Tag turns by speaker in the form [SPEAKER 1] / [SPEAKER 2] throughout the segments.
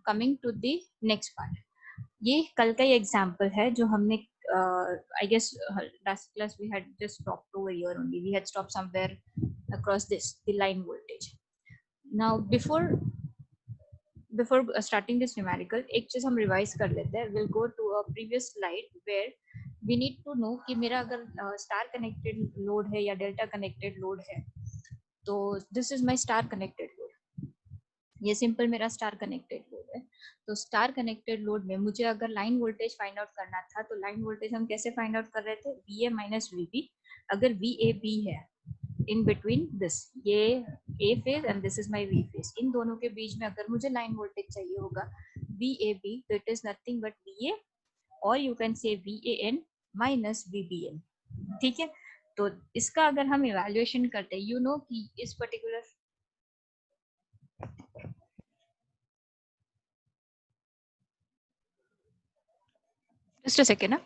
[SPEAKER 1] Coming to the next part, ये कल का ही एग्जाम्पल है जो हमने I guess last class we had just stopped over here only. We had stopped somewhere across this, the line voltage. Now before starting this numerical, एक चीज हम revise कर लेते हैं. We'll go to a previous slide where we need to know कि मेरा अगर star connected load है या डेल्टा कनेक्टेड लोड है, तो this is my star connected load. ये सिंपल मेरा स्टार कनेक्टेड लोड है. तो स्टार कनेक्टेड लोड में मुझे अगर लाइन वोल्टेज फाइंड आउट करना था, तो लाइन वोल्टेज हम कैसे फाइंड आउट कर रहे थे? VA minus VB. अगर VAB है इन बिटवीन दिस, ये A phase and this is my V phase, इन दोनों के बीच में अगर मुझे लाइन वोल्टेज चाहिए होगा VAB, तो it is nothing but VA, और you can say VAN minus VBN. ठीक है, तो इसका अगर हम इवैल्यूएशन करते हैं, यू नो कि इस पर्टिकुलर just a second ना.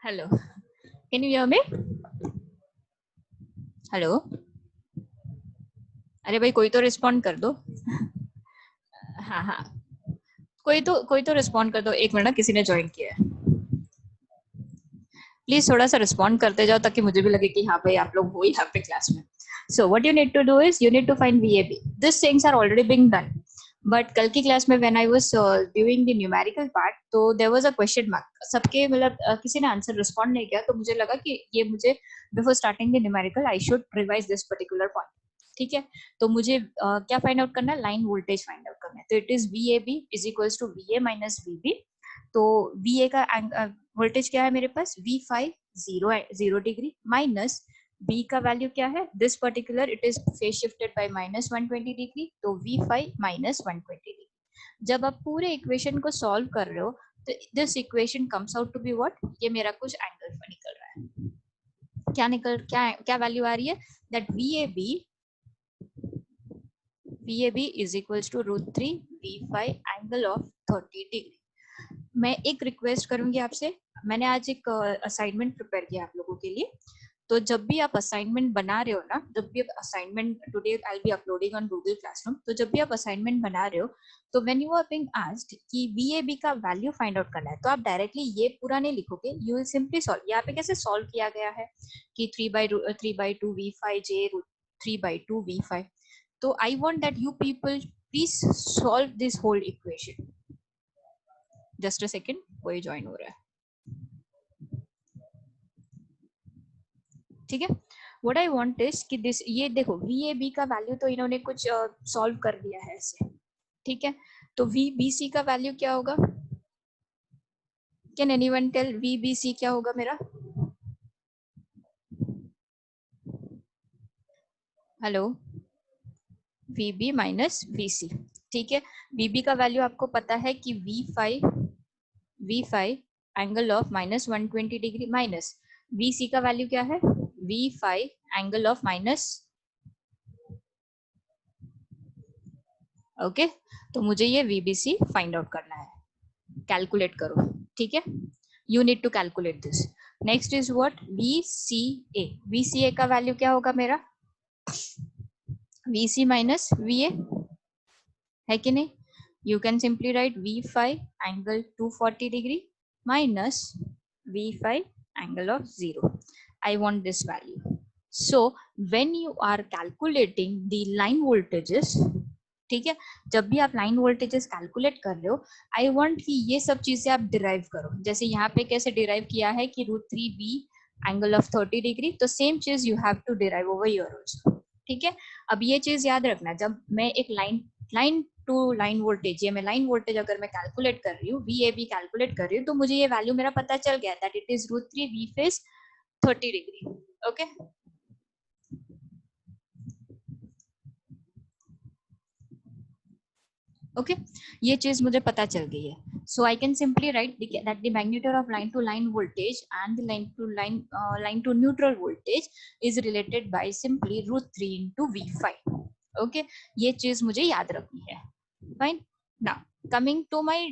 [SPEAKER 1] Hello, can you hear me? Hello, अरे भाई कोई तो रिस्पॉन्ड कर दो. हाँ हाँ, कोई तो रिस्पॉन्ड कर दो. एक मिनट, किसी ने ज्वाइन किया है. प्लीज थोड़ा सा रिस्पॉन्ड करते जाओ ताकि मुझे भी लगे कि हाँ भाई आप लोग हो यहाँ पे क्लास में. So what you need to do is you need to find VAB. This things are already being done, but कल की क्लास में when I was doing the numerical part, तो there was a question mark. सबके मतलब किसी ने answer respond नहीं किया, तो मुझे लगा कि ये मुझे before starting the numerical I should revise this particular point. ठीक है, तो मुझे क्या फाइंड आउट करना है? लाइन वोल्टेज फाइंड आउट करना है. तो it is VAB is equals to VA minus VB. तो VA का वोल्टेज क्या है मेरे पास? V5 0 डिग्री माइनस B का वैल्यू क्या है? This particular it is phase shifted by minus 120 degree, तो V5 माइनस 120 डिग्री. जब आप पूरे इक्वेशन को सॉल्व कर रहे हो, तो this equation comes out to be what? ये मेरा कुछ एंगल निकल रहा है. क्या वैल्यू आ रही है? That VAB is equals to √3 V5 angle of 30 degree. मैं एक रिक्वेस्ट करूंगी आपसे. मैंने आज एक असाइनमेंट प्रिपेयर किया आप लोगों के लिए. तो जब भी आप असाइनमेंट बना रहे हो ना, जब भी आप assignment, today I will be uploading on Google classroom, तो जब भी आप असाइनमेंट बना रहे हो, तो when you are being asked कि VAB का वैल्यू फाइंड आउट करना है, तो आप डायरेक्टली ये पूरा नहीं लिखोगे, यू विल सिंपली सॉल्व. यहाँ पे कैसे सॉल्व किया गया है कि 3/2 V5 j √3/2 V5. तो I want that you people please solve this whole equation. Just a second, कोई ज्वाइन हो रहा है. ठीक है, व्हाट आई वांट इज कि दिस, ये देखो VAB का वैल्यू तो इन्होंने कुछ सॉल्व कर दिया है ऐसे. ठीक है, तो VBC का वैल्यू क्या होगा? कैन एनीवन टेल VBC क्या होगा मेरा? Hello, VB minus VC. ठीक है, VB का वैल्यू आपको पता है कि V5 angle of minus 120 degree minus VC का वैल्यू क्या है? V5 angle of minus. Okay, तो मुझे ये VBC फाइंड आउट करना है. कैलकुलेट करो. ठीक है, you need to calculate this. Next is what? VCA. VCA का वैल्यू क्या होगा मेरा? VC माइनस VA है कि नहीं? You can simply write V5 angle 240 degree minus V5 angle of 0. I want this value. So when you are calculating the line voltages, ठीक है, जब भी आप लाइन वोल्टेजेस कैलकुलेट कर रहे हो, आई वांट कि ये सब चीजें आप डिराइव करो. जैसे यहाँ पे कैसे डिराइव किया है कि √3B एंगल ऑफ 30 डिग्री, तो सेम चीज you have to derive over here also. ठीक है, अब ये चीज याद रखना, जब मैं एक लाइन टू लाइन वोल्टेज, ये मैं लाइन वोल्टेज अगर मैं कैलकुलेट कर रही हूँ, VAB कैलकुलेट कर रही हूँ, तो मुझे ये वैल्यू मेरा पता चल गया that it is √3 V phase 30 degree. Okay, okay, ये चीज मुझे पता चल गई है. So I can simply write that the magnitude of line to line voltage and line to neutral voltage is related by simply √3 into V5. Okay, ये चीज मुझे याद रखनी है. Fine. Now coming to my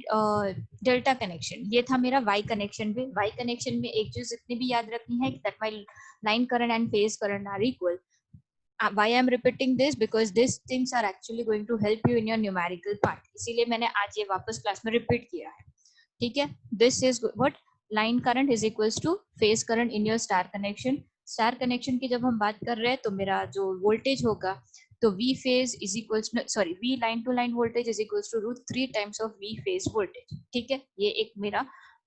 [SPEAKER 1] delta connection, ये था मेरा Y connection में. वाई कनेक्शन में एक चीज इतनी भी याद रखनी है that my line current and phase current are equal. why I'm repeating this because these things are actually going to help you in your numerical part, इसीलिए मैंने आज ये वापस क्लास में रिपीट किया है. ठीक है, this is what line current is equals two phase current in your star connection. Star connection की जब हम बात कर रहे हैं तो मेरा जो वोल्टेज होगा तो V phase is equals sorry V line to line voltage is equals to root 3 times of V phase voltage. ठीक है, ये एक मेरा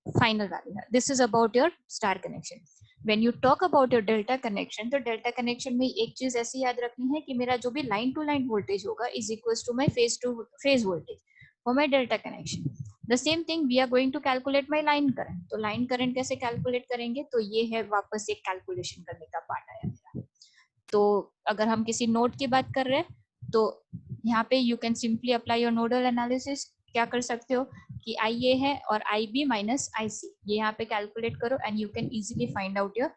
[SPEAKER 1] फाइनल वैल्यू है. This is about your star connection. When you talk about your delta connection, तो delta connection में एक चीज ऐसी याद रखनी है कि मेरा जो भी लाइन टू लाइन वोल्टेज होगा is equals to my phase to phase voltage for my delta connection. The same thing we are going to calculate my line current. तो लाइन करंट कैसे कैलकुलेट करेंगे, तो ये है वापस एक कैलकुलेशन करने का पार्ट आया मेरा. तो अगर हम किसी नोड की बात कर रहे हैं तो यहाँ पे you can simply apply your nodal analysis. क्या कर सकते हो कि आई ए है और आई बी माइनस आई सी, ये यहाँ पे कैलकुलेट करो and you can easily find out your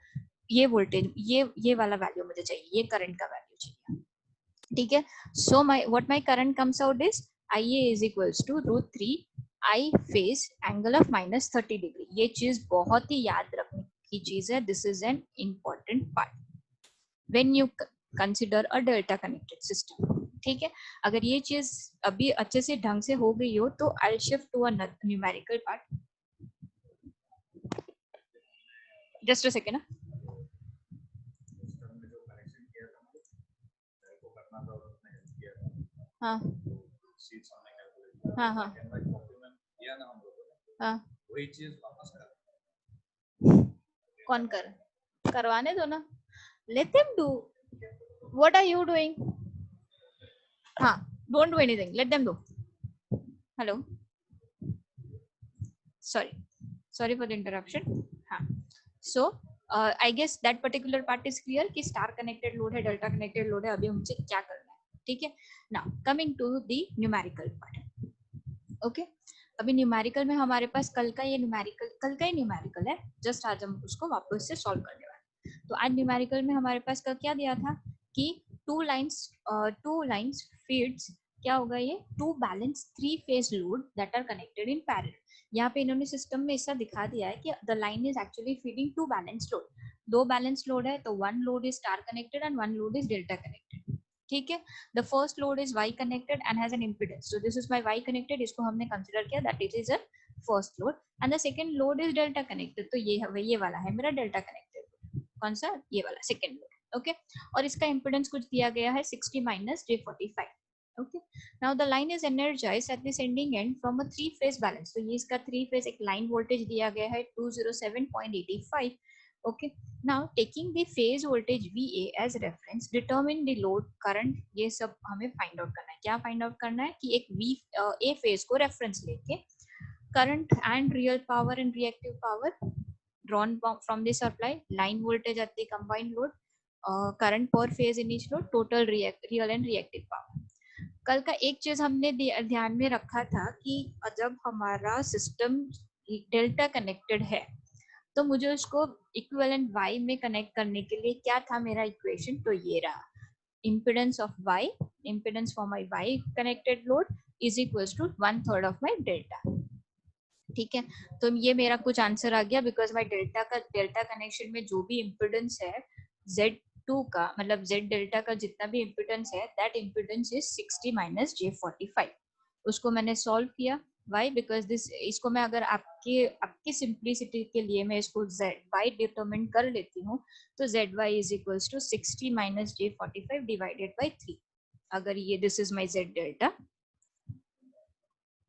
[SPEAKER 1] ये वोल्टेज, ये वाला वैल्यू मुझे चाहिए, ये करंट का वैल्यू चाहिए. ठीक है, so my what my current comes out is I A is equals to root 3 I phase angle of minus 30 degree. ये चीज बहुत ही याद रखने की चीज है. This is an important part when you consider a delta connected system. ठीक है, अगर ये चीज अभी अच्छे से ढंग से हो गई हो तो I'll shift to a numerical part. Just a second. हाँ हाँ हाँ हाँ, कौन करवाने दो ना. Let them do. What are you doing? हाँ, don't do anything. Let them do. Hello. Sorry for the interruption. हाँ. So I guess that particular part is clear कि star connected load है, delta connected load है, अभी हमसे क्या करना है. ठीक है. Now coming to the numerical part. Okay. अभी न्यूमेरिकल में हमारे पास कल का ही न्यूमेरिकल है. जस्ट आज हम उसको वापस से सॉल्व करने वाले हैं. तो आज न्यूमेरिकल में हमारे पास कल क्या दिया था कि टू लाइंस फीड्स, क्या होगा ये, to balance 3 phase load that are connected in parallel. यहाँ पे इन्होंने सिस्टम में ऐसा दिखा दिया है कि the line is actually feeding to balance load. दो बैलेंस लोड है तो one load is star connected and one load is delta connected. ठीक है, the first load is Y connected and has an impedance. So this is my Y connected, इसको हमने consider किया that it is a first load. And the second load is delta connected, तो ये वाला है मेरा डेल्टा कनेक्टेड. कौन सा, ये वाला सेकंड लोड. ओके, और इसका इम्पीडेंस कुछ दिया गया है 60 minus J45. Okay, now the line is energized at the sending end from a 3 phase balance. तो ये इसका 3 phase एक line voltage दिया गया है 207.85. Okay, now taking the phase voltage VA as reference, determine the load current. ये सब हमें find out करना है. क्या find out करना है कि एक A phase को reference लेके current and real power and reactive power drawn from the supply, line voltage at the combined load, current per phase in each load, total real and reactive power. कल का एक चीज हमने ध्यान में रखा था कि जब हमारा सिस्टम डेल्टा कनेक्टेड है तो मुझे उसको इक्विवेलेंट वाई में कनेक्ट करने के लिए क्या था मेरा इक्वेशन, तो ये रहा. Impedance of Y, impedance for my Y connected load is equals to 1/3 of my delta. ठीक है, तो ये मेरा कुछ आंसर आ गया बिकॉज माय डेल्टा कनेक्शन में जो भी इम्पीडेंस है Z2 का, मतलब Z डेल्टा का जितना भी इम्पीडेंस है that impedance is 60 minus J45. उसको मैंने सॉल्व किया. वाई, बिकॉज दिस, इसको मैं अगर आपकी सिंप्लिसिटी के लिए मैं इसको Y डिटरमिन कर लेती हूँ तो ZY is equals to 60 minus J45 divided by 3. अगर ये this is my Z delta,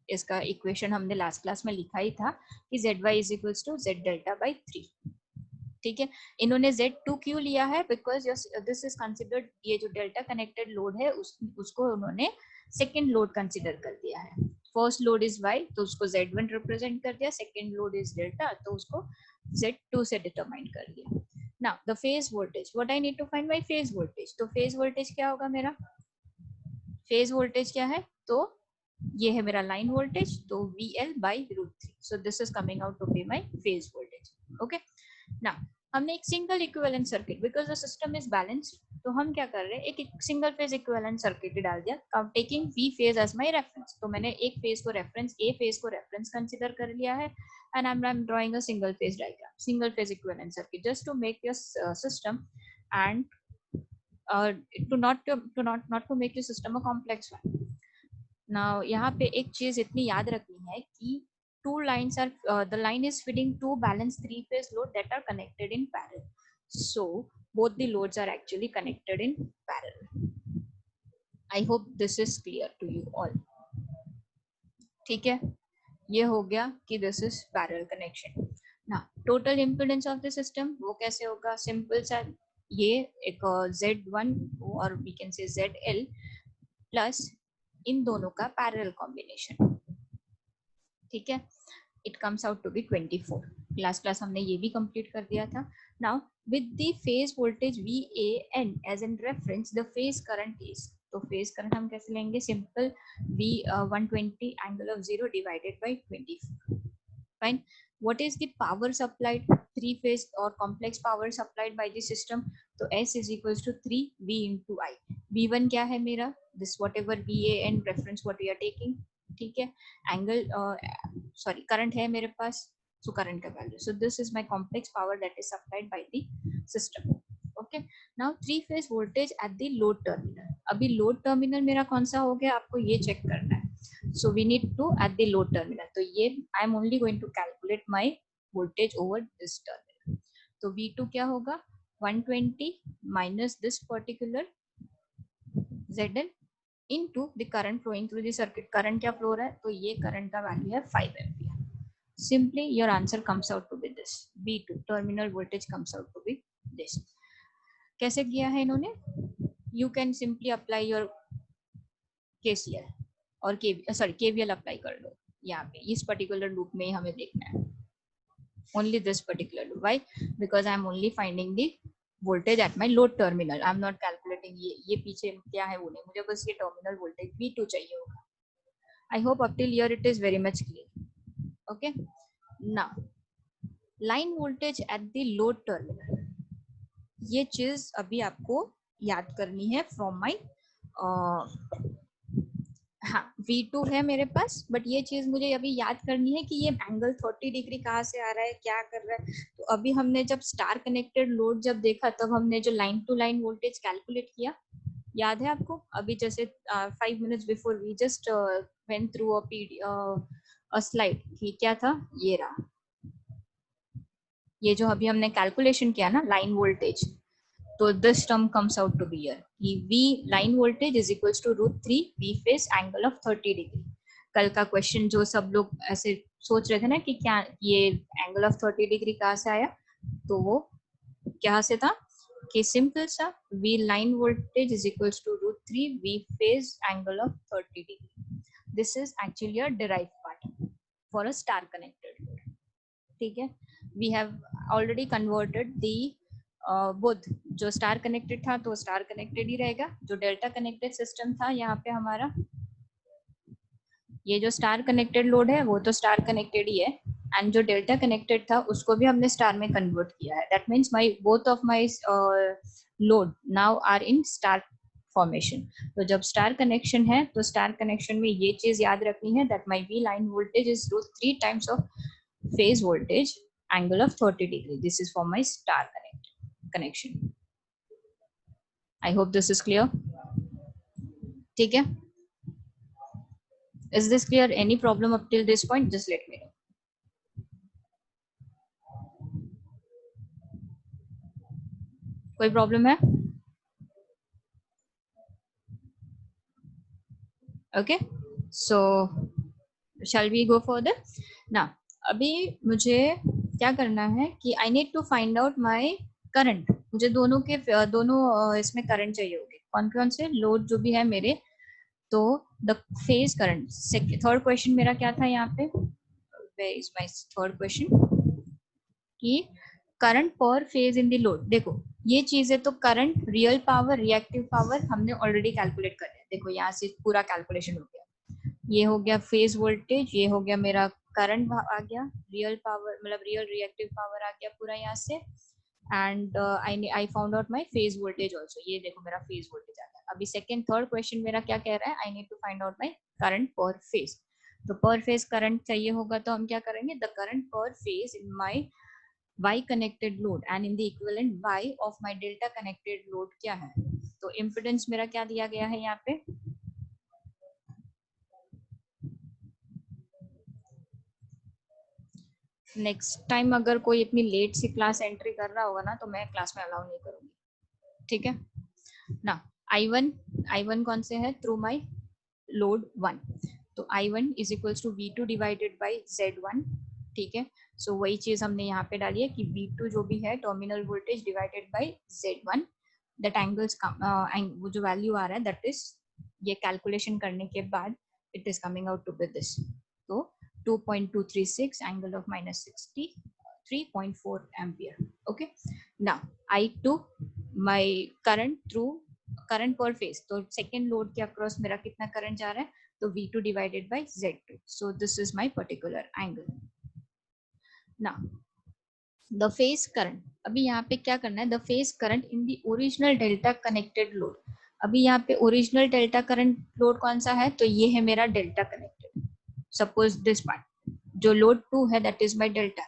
[SPEAKER 1] इसका इक्वेशन हमने लास्ट क्लास में लिखा ही था कि ZY is equals to Z delta by 3. ठीक है, इन्होंने Z2 क्यों लिया है, बिकॉज दिस इज कंसिडर्ड, ये जो डेल्टा कनेक्टेड लोड है उसको उन्होंने सेकेंड लोड कंसिडर कर दिया है. फर्स्ट लोड इज Y तो उसको Z1 रिप्रेजेंट कर दिया, सेकेंड लोड इज डेल्टा तो उसको Z2 से डिटरमाइन कर दिया. Now the phase voltage, what I need to find my phase voltage. तो फेज वोल्टेज क्या होगा मेरा, फेज वोल्टेज क्या है, तो ये है मेरा लाइन वोल्टेज, तो VL by root 3. So this is coming out to be my phase voltage. Okay, now हमने एक single equivalent circuit, because the system is balanced, तो हम क्या कर रहे हैं, एक सिंगल फेज इक्विवेलेंट सर्किट डाल दिया, taking V phase as my reference. तो मैंने एक फेज को रेफरेंस, ए फेज को रेफरेंस कंसीडर कर लिया है, and I am drawing a single phase diagram, single phase equivalent circuit, just to make your system and not to make your system a complex one. Now यहाँ पे एक चीज इतनी याद रखनी है कि two lines are the line is feeding two balanced three phase load that are connected in parallel. So both the loads are actually connected in parallel. I hope this is clear to you all. ठीक है, ये हो गया कि this is parallel connection. Now total impedance of the system वो कैसे होगा, simple सा, ये एक Z1 और we can say ZL plus इन दोनों का पैरेलल कॉम्बिनेशन, ठीक है, it comes out to be 24. Last class हमने ये भी कंप्लीट कर दिया था. Now with the phase voltage VAN as an reference the phase current is, तो फेज करंट हम कैसे लेंगे, simple V 120 angle of 0 divided by 24. Fine. What is the power supplied, three phase or complex power supplied by the system? तो S is equals to 3V into I. V1 क्या है मेरा, this whatever VAN reference what we are taking, ठीक है, angle sorry current है मेरे पास, so current का value, so this is my complex power that is supplied by the system. Okay, now three phase voltage at the load terminal. अभी load terminal मेरा कौन सा हो गया, आपको ये चेक करना है. So we need to at the load terminal. तो ये I am only going to calculate my voltage over this terminal. तो V2 क्या होगा, 120 minus this particular ZL into the current flowing through the circuit. Current क्या flow रहा है, तो ये current का value है 5 ampere. Simply your answer comes out to be this. V2 terminal voltage comes out to be this. कैसे किया है इन्होंने, you can simply apply your KCL और KVL अप्लाई कर लो यहाँ पे, इस पर्टिकुलर लूप में हमें देखना है, only this particular loop. Why? Because I am only finding the voltage at my load terminal. I am not calculating ये पीछे क्या है वो नहीं, मुझे बस ये terminal voltage V2 चाहिए होगा. I hope up till here it is very much clear. Okay. Now line voltage at the load terminal, ये चीज अभी आपको याद करनी है from my हाँ V2 है मेरे पास, बट ये चीज मुझे अभी याद करनी है कि ये एंगल 30 डिग्री कहाँ से आ रहा है, क्या कर रहा है. तो अभी हमने जब स्टार कनेक्टेड लोड जब देखा, तब हमने जो line to line voltage calculate किया, याद है आपको, अभी जैसे 5 minutes before we just went through a slide कि क्या था, ये रहा, ये जो अभी हमने कैलकुलेशन किया ना लाइन वोल्टेज, तो this term comes out to be here कि V line voltage is equals to √3 V phase angle of 30 degree. कल का क्वेश्चन जो सब लोग ऐसे सोच रहे थे ना कि क्या ये एंगल ऑफ 30 डिग्री कहाँ से आया, तो वो क्या से था कि सिंपल सा V line voltage is equals to √3 V phase angle of 30 degree. This is actually a derived part for a star connected load. ठीक है, we have already converted the both, जो स्टार कनेक्टेड था तो star connected ही रहेगा, जो delta connected system था यहाँ पे हमारा, ये जो स्टार कनेक्टेड लोड है वो तो स्टार कनेक्टेड ही है, एंड जो डेल्टा कनेक्टेड था उसको भी हमने स्टार में कन्वर्ट किया है. That means my both of my load now are in star formation. तो जब स्टार कनेक्शन है तो स्टार कनेक्शन में ये चीज याद रखनी है that my V line voltage is √3 times of phase voltage angle of 30 degree. This is for my star connection. I hope this is clear. ठीक है, is this clear? Any problem up till this point? Just let me know. कोई problem है? Okay, so shall we go further? Now अभी मुझे क्या करना है कि I need to find out my current, मुझे दोनों इसमें करंट चाहिए होंगे, कौन कौन से लोड जो भी है मेरे, तो the phase current. Third question मेरा क्या था यहाँ पे, where is my third question, कि current per phase in the load. देखो ये चीज है, तो current, real power, reactive power हमने ऑलरेडी कैलकुलेट कर लिया. देखो यहाँ से पूरा कैलकुलेशन हो गया, ये हो गया फेज वोल्टेज, ये हो गया मेरा करंट आ गया, रियल पावर मतलब रियल रिएक्टिव पावर आ गया पूरा यहाँ से, and I found out my phase voltage also. ये देखो मेरा फेज वोल्टेज आ गया. अभी सेकेंड थर्ड क्वेश्चन मेरा क्या कह रहा है, I need to find out my current per phase. तो पर फेज करंट चाहिए होगा तो हम क्या करेंगे, the current per phase in my Y connected load and in the equivalent Y of my delta connected load क्या है. तो इम्पिडेंस मेरा क्या दिया गया है यहाँ पे, नेक्स्ट टाइम अगर कोई इतनी लेट से क्लास एंट्री कर रहा होगा ना तो मैं क्लास में अलाउ नहीं करूंगी. ठीक है ना. I1 कौन से है, थ्रू माई लोड 1. तो I1 is equals to V2 divided by Z1. ठीक है. सो वही चीज हमने यहाँ पे डाली है कि V2 जो भी है terminal voltage divided by Z1. That angles वो जो वैल्यू आ रहा है दैट इज, ये कैलकुलेशन करने के बाद it is coming out to be this. तो 2.236 angle of minus 63.4 ampere. Okay. Now I2 my current through current per phase. तो second load के across मेरा कितना current जा रहा है, तो V2 divided by Z2. So this is my particular angle. Now the phase current, अभी यहाँ पे क्या करना है, the phase current in the original delta connected load. अभी यहाँ पे ओरिजिनल डेल्टा करंट लोड कौन सा है, तो ये है मेरा delta connected. Suppose this part जो लोड 2 है दैट इज माय डेल्टा.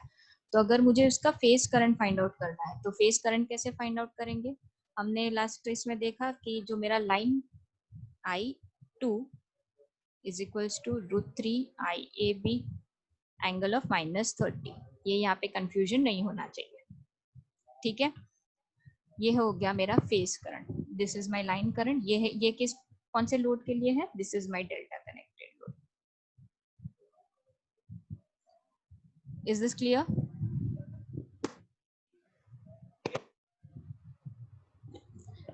[SPEAKER 1] तो अगर मुझे उसका फेज करंट फाइंड आउट करना है तो फेज करंट कैसे फाइंड आउट करेंगे, हमने लास्ट केस में देखा कि जो मेरा line I2 is equals to √3 IAB angle of -30. ये यहाँ पे कंफ्यूजन नहीं होना चाहिए. ठीक है. ये हो गया मेरा phase current. This is my line current. ये है, ये किस कौन से लोड के लिए है, this is my delta connected load. Is this clear.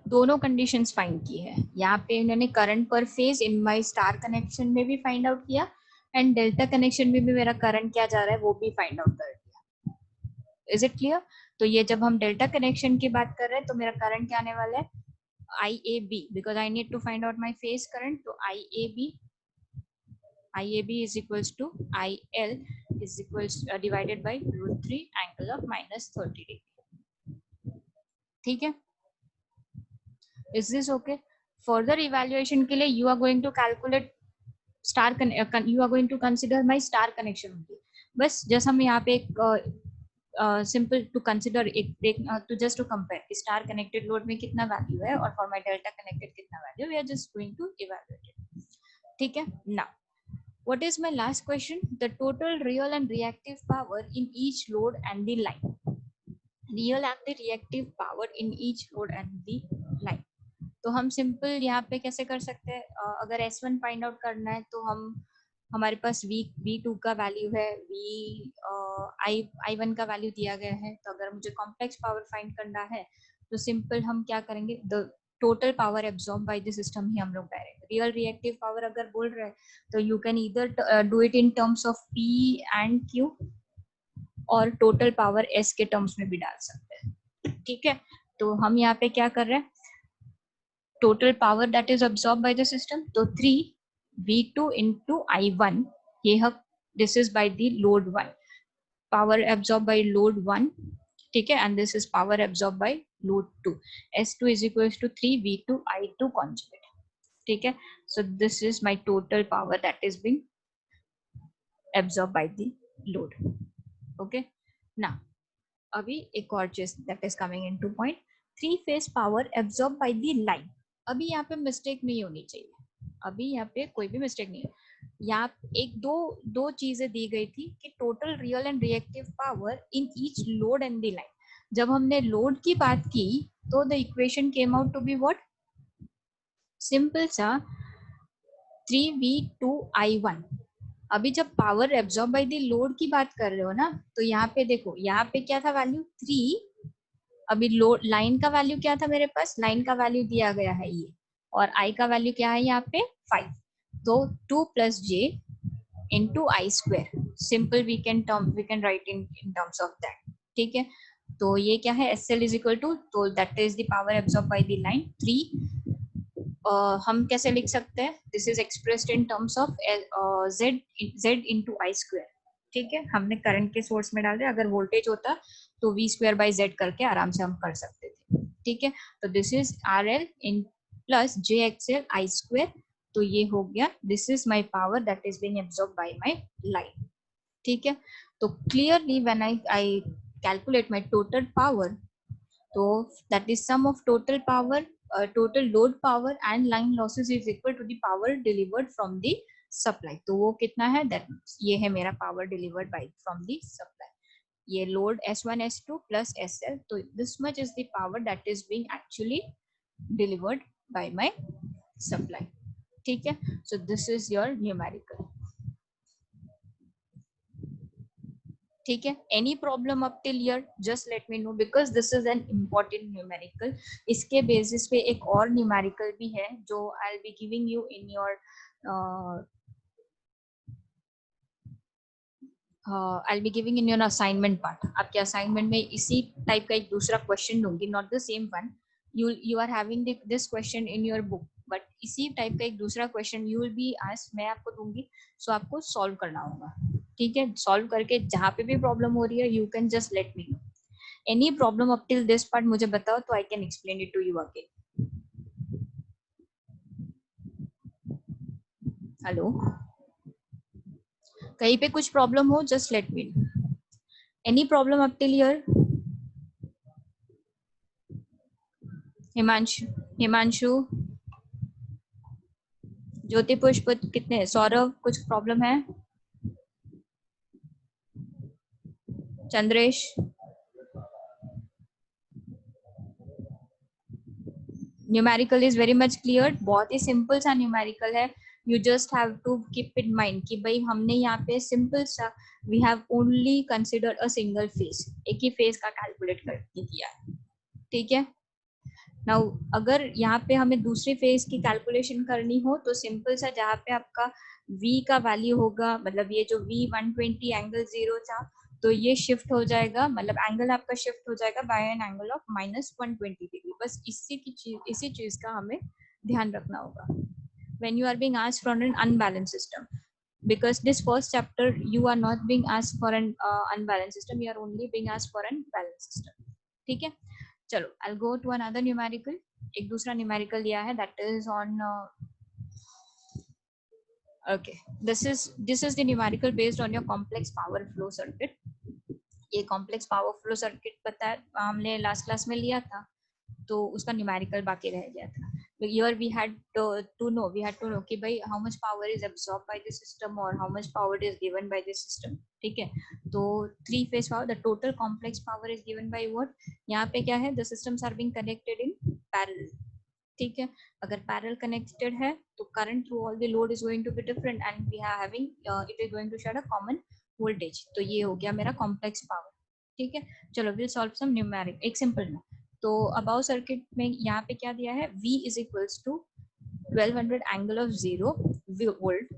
[SPEAKER 1] दोनों कंडीशंस फाइंड की है यहाँ पे इन्होंने. Current per phase in my star connection में भी फाइंड आउट किया एंड डेल्टा कनेक्शन में भी मेरा करंट क्या जा रहा है वो भी फाइंड आउट कर दिया. Is it clear. तो ये जब हम डेल्टा कनेक्शन की बात कर रहे हैं तो मेरा करंट क्या आने वाला है, IAB, because I need to find out my phase current. तो IAB is equals to IL is equals divided by √3 angle of -30 degree. ठीक है. Is this okay? Further evaluation के लिए you are going to calculate star you are going to consider my star connection only. बस जैसे हम यहाँ पे एक सिंपल टू कंसिडर एक to just to compare star connected load में कितना वैल्यू है और फॉर माय डेल्टा कनेक्टेड कितना value, we are just going to evaluate it. ठीक है. Now what is my last question, the total real and reactive power in each load and the line. Real and the reactive power in each load and the line. तो हम simple यहाँ पे कैसे कर सकते हैं, अगर S1 फाइंड आउट करना है तो हम हमारे पास V2 का वैल्यू है, I1 का वैल्यू दिया गया है. तो अगर मुझे कॉम्प्लेक्स पावर फाइंड करना है तो सिंपल हम क्या करेंगे, the total power absorb by the system ही हम लोग डायरेक्ट. रियल रिएक्टिव पावर अगर बोल रहे हैं तो you can either do it in terms of P and Q और टोटल पावर S के टर्म्स में भी डाल सकते हैं. ठीक है. तो हम यहाँ पे क्या कर रहे हैं, total power that is absorbed by the system. So 3 V2 into I1, ये है, this is by the load 1, power absorbed by load 1. ठीक है. And this is power absorbed by load 2. S2 is equals to 3 V2 I2 conjugate. ठीक है. So this is my total power that is being absorbed by the load. Okay. Now अभी एक और चीज that is coming into point, 3 phase power absorbed by the line. अभी यहाँ पे mistake नहीं होनी चाहिए, अभी यहाँ पे कोई भी मिस्टेक नहीं है. यहाँ एक दो चीजें दी गई थी कि total real and reactive power in each load and the line. जब हमने लोड की बात की तो the equation came out to be what, simple सा 3V2I1. अभी जब power absorb by the load की बात कर रहे हो ना तो यहाँ पे देखो, यहाँ पे क्या था वैल्यू 3. अभी लोड लाइन का वैल्यू क्या था मेरे पास, लाइन का वैल्यू दिया गया है ये, और आई का वैल्यू क्या है यहाँ पे 5. तो 2 + j into I². Simple we can write in terms of that. ठीक है. तो ये क्या है, SL इज इक्वल टू, तो that is the power absorb by the line 3. हम कैसे लिख सकते हैं, this is expressed in terms of Z into I². ठीक है, हमने करंट के सोर्स में डाल दिया, अगर वोल्टेज होता तो वी स्क्वायर बाई जेड करके आराम से हम कर सकते थे। ठीक है, तो this is R L in plus J XL I square, तो ये हो गया this is my power that is being absorb by my line. ठीक है, तो clearly when I calculate my total power, तो that is sum of total power, total load power and line losses is equal to the power delivered from the supply। तो वो कितना है, that ये है मेरा power delivered by from the supply। ये load S1 S2 plus SL, तो this much is the power that is being actually delivered by my supply। ठीक है, so this is your numerical। ठीक है, any problem up till here just let me know, because this is an important numerical. इसके basis पे एक और numerical भी है जो I will be giving you in your I will be giving in your assignment part. आपके assignment में इसी टाइप का एक दूसरा क्वेश्चन दूंगी, not the same one, you are having this question in your book, but इसी type का एक दूसरा question you will be asked, मैं आपको दूंगी, सो आपको सॉल्व करना होगा। ठीक है, सॉल्व करके जहाँ पे भी प्रॉब्लम हो रही है you can just let me know. Any problem up till this part मुझे बताओ तो I can explain it to you again. Hello, कहीं पे कुछ प्रॉब्लम हो just let me know. Any problem up till here? Himanshu, Himanshu, Jyoti Pushp कितने, सौरभ कुछ प्रॉब्लम है? Chandresh, numerical is very much clear, बहुत ही सिंपल सा न्यूमेरिकल है। You just have to keep in mind कि भाई हमने यहाँ पे सिंपल सा, we have only consider a single phase, एक ही फेज का कैलकुलेट करके किया है। ठीक है, नाउ अगर यहाँ पे हमें दूसरी फेज की कैलकुलेशन करनी हो तो सिंपल सा, जहाँ पे आपका v का वैल्यू होगा, मतलब ये जो v 120 एंगल 0 था, तो ये शिफ्ट हो जाएगा, मतलब एंगल आपका शिफ्ट हो जाएगा by an angle of -120 degree. बस इसी चीज का हमें ध्यान रखना होगा when you are being asked for an unbalanced system, because this first chapter you are not being asked for an unbalanced system, you are only being asked for an balanced system। ठीक है, चलो I'll go to another numerical। एक दूसरा numerical लिया है, that is on okay, this is the numerical based on your complex power flow circuit। ये complex power flow circuit पता है, हमने लास्ट क्लास में लिया था, तो उसका न्यूमेरिकल बाकी रह गया था। Here we had to know कि भाई how much power is absorbed by the system और how much power is given by the system। ठीक है, तो three phase power, the total complex power is given by what, यहाँ पे क्या है, the systems are being connected in parallel. ठीक है, अगर पैरेलल कनेक्टेड है तो current through all the load is going to be different and we are having it is going to share a common voltage. तो ये हो गया मेरा कॉम्प्लेक्स पावर। ठीक है, चलो विल सॉल्व सम न्यूमेरिक, एक सिंपल में। तो अबाउ सर्किट में यहाँ पे क्या दिया है, V is equals to 1200 angle of 0 volt,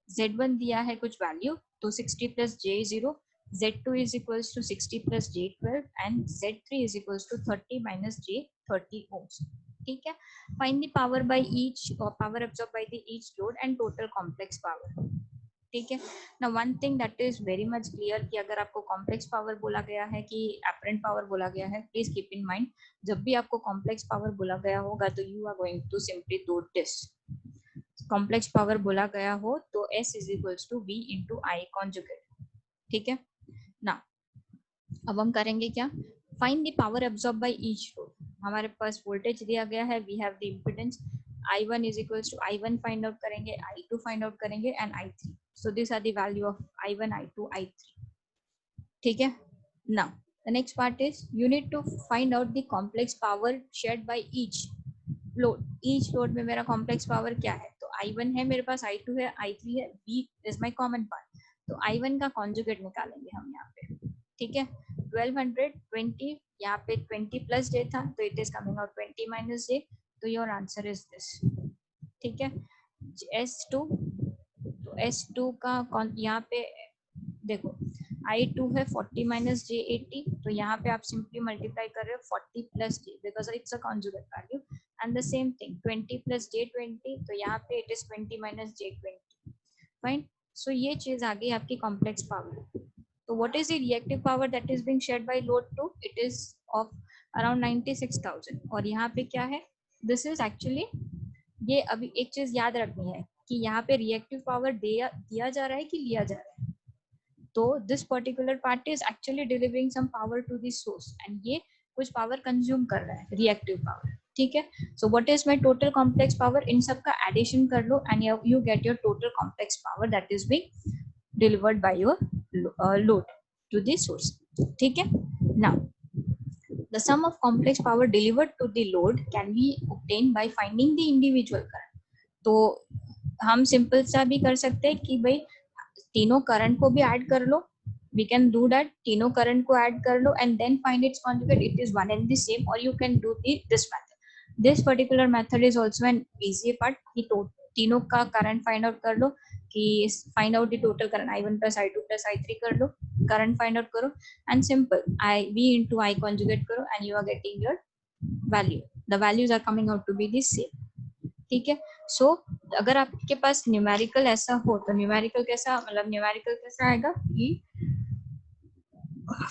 [SPEAKER 1] Z1 दिया है कुछ वैल्यू, तो 60 plus J0, Z2 is equals to 60 plus J12 and Z3 is equals to 30 minus J30 ohms। ठीक है, find the power by each or power absorbed by the each load and total complex power। ठीक है, ना one thing that is very much clear कि अगर आपको complex power बोला गया है कि एपरेंट पावर बोला गया है, प्लीज कीप इन माइंड, जब भी आपको कॉम्प्लेक्स पावर बोला गया होगा तो you are going to simply do this. Complex power बोला गया हो तो S is equals to V into I conjugate. ठीक है ना, अब हम करेंगे क्या, find the power absorb by each load. हमारे पास वोल्टेज दिया गया है, we have the impedance I1 is equals to I1 find out करेंगे, I2 फाइंड आउट करेंगे and I3। so these are the value of I1, I2, I3। ठीक है, now the next part is you need to find out the complex power shared by each load। each load में मेरा complex power क्या है, तो I1 है मेरे पास, I2 है, I3 है, V is my common part, तो I1 का conjugate निकालेंगे हम यहाँ पे। ठीक है, 1220 यहाँ पे 20 प्लस J था, तो it is coming out 20 minus J, तो your answer is this। ठीक है, S2, तो S2 का यहाँ पे देखो I2 है 40 minus J80, तो यहाँ पे आप सिंपली मल्टीप्लाई कर रहे हो 40 plus J because it's a conjugate value, and the same thing 20 plus J20, तो यहाँ पे it is 20 minus J20। Fine, सो ये चीज आ गई आपकी complex power. So what is the reactive power that is being shared by load 2? It is of around 96,000. और यहाँ पे क्या है, this is actually, ये अभी एक चीज याद रखनी है कि यहाँ पे रिएक्टिव पावर दिया जा रहा है कि लिया जा रहा है. तो this particular part is actually delivering some power to the source and ये कुछ पावर कंज्यूम कर रहा है, रिएक्टिव पावर. ठीक है. So what is my total complex power, इन सब का एडिशन कर लो and you get your total complex power that is being delivered by your load to the source. ठीक है. Now the sum of complex power delivered to the load can be obtained by finding the individual current. तो हम simple सा भी कर सकते हैं कि भाई तीनों करंट को भी ऐड कर लो. We can do that. तीनों करंट को ऐड कर लो and then find its conjugate. It is one and the same. Or you can do this method. This particular method is also an easy part. कि तीनों का current find out कर लो, कि find out the total current I1 plus I2 plus I3 कर लो, current find out करो and simple V into I conjugate करो and you are getting your value. The values are coming out to be the same. ठीक है. सो अगर आपके पास numerical ऐसा हो तो न्यूमेरिकल कैसा, मतलब न्यूमेरिकल कैसा आएगा कि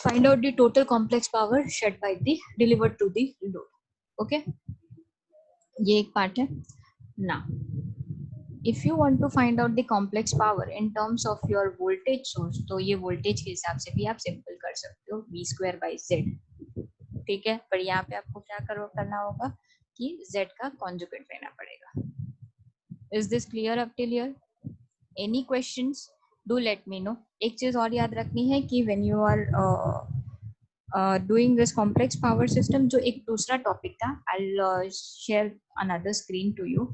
[SPEAKER 1] find out the total complex power shed by the delivered to the load. Okay, ये एक पार्ट है. Now if you want to find out the complex power in terms of your voltage source, तो ये voltage के हिसाब से भी आप सिंपल कर सकते हो V square by Z. ठीक है. पर यहाँ पे आपको क्या करना होगा कि Z का conjugate लेना पड़ेगा. Is this clear up till here? Any questions? Do let me know. एक चीज और याद रखनी है कि when you are doing this complex power system, जो एक दूसरा टॉपिक था, I'll share another screen to you.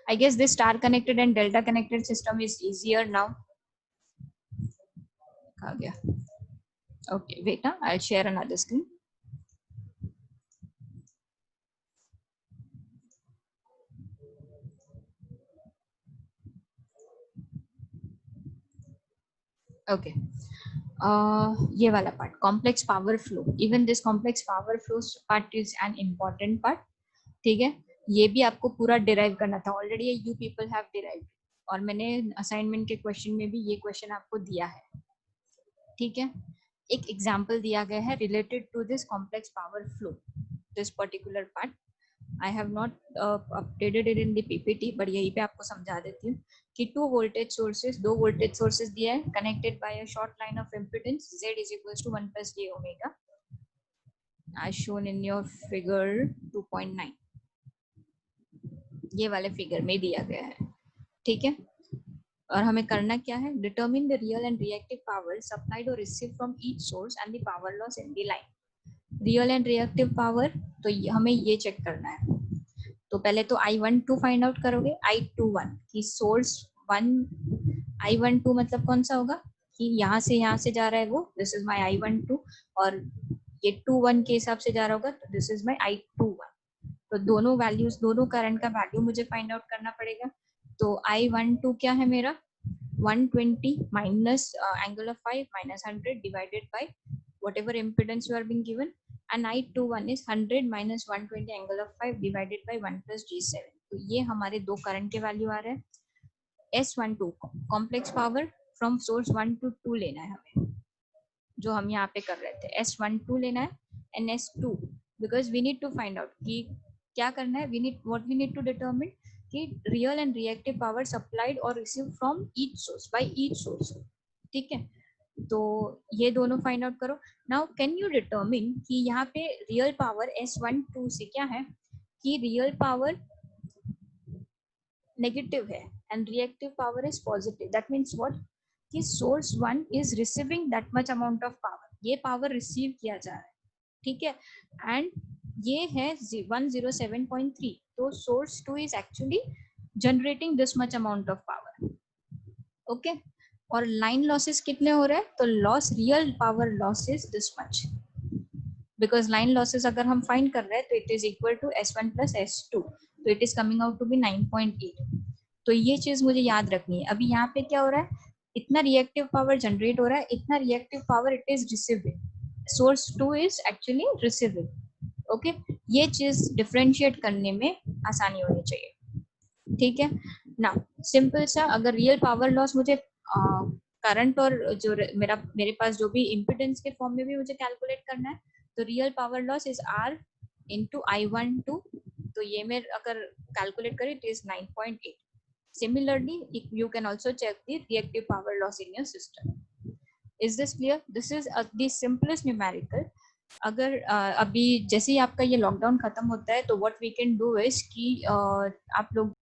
[SPEAKER 1] I guess this star connected and delta connected system is easier now. आ गया. Okay, wait, I'll share another screen. Okay. ये वाला part complex power flow, even this complex power flow part is an important part. ठीक है. ये भी आपको पूरा derive करना था. Already you people have derive और मैंने असाइनमेंट के क्वेश्चन में भी ये क्वेश्चन आपको दिया है. ठीक है. एक एग्जांपल दिया गया है related to this complex power flow, this particular part. I have not updated it in the PPT, but यहीं पे आपको समझा देती हूँ कि दो voltage sources दिया है connected by a short line of impedance Z is equals to 1 plus j omega as shown in your figure 2.9. ये वाले फिगर में दिया गया है. ठीक है. और हमें करना क्या है, determine the real and reactive power supplied or received from each source and the power loss in the line. Real and reactive power, तो हमें ये चेक करना है. तो पहले तो I12 फाइंड आउट करोगे. I21 की सोर्स 1, I12 मतलब कौन सा होगा कि यहाँ से जा रहा है वो, दिस इज माय I12 और ये 21 के हिसाब से जा रहा होगा तो दिस इज माय I21. तो दोनों वैल्यूज, दोनों करंट का वैल्यू मुझे फाइंड आउट करना पड़ेगा. तो I12 क्या है मेरा 120 minus angle of 5 minus 100 divided by whatever impedance you are being given, and I21 is 100 minus 120 angle of 5 divided by 1 plus G7. तो ये हमारे दो करंट के वैल्यू आ रहे हैं. S12 complex power from source 1 to 2 लेना है हमें, जो हम यहाँ पे कर रहे थे. S12 लेना है and S2 because we need to find out कि क्या करना है. what we need to determine कि real and reactive power supplied or received from each source by each source. ठीक है. तो ये दोनों फाइंड आउट करो. नाउ कैन यू डिटर्मिन कि यहाँ पे रियल पावर S12 से क्या है कि रियल पावर नेगेटिव है and reactive power is positive. That means what कि source 1 is receiving that much amount of power, ये पावर रिसीव किया जा रहा है. ठीक है. एंड ये है 107.3. तो source 2 is actually generating this much amount of power. Okay. और लाइन लॉसेस कितने हो रहे हैं, तो loss, real power loss is this much, because line losses अगर हम फाइंड कर रहे हैं तो it is equal to S1 plus S2, तो it is coming out to be 9.8. तो ये चीज मुझे याद रखनी है. अभी यहाँ पे क्या हो रहा है, इतना रिएक्टिव पावर जनरेट हो रहा है, इतना reactive power it is receiving, source 2 is actually receiving. Okay. ये चीज डिफरेंशिएट करने में आसानी होनी चाहिए. ठीक है. नाउ सिंपल सा, अगर रियल पावर लॉस मुझे करंट और जो मेरे पास जो भी इम्पिडेंस के फॉर्म में भी मुझे कैलकुलेट करना है, तो real power loss is R into I12, तो ये मैं अगर कैलकुलेट करें it is 9.8. Similarly, you can also check the reactive power loss in your system. Is this clear? This is the simplest numerical. अगर अभी जैसे ही आपका ये लॉकडाउन खत्म होता है, तो what we can do is कि आप लोग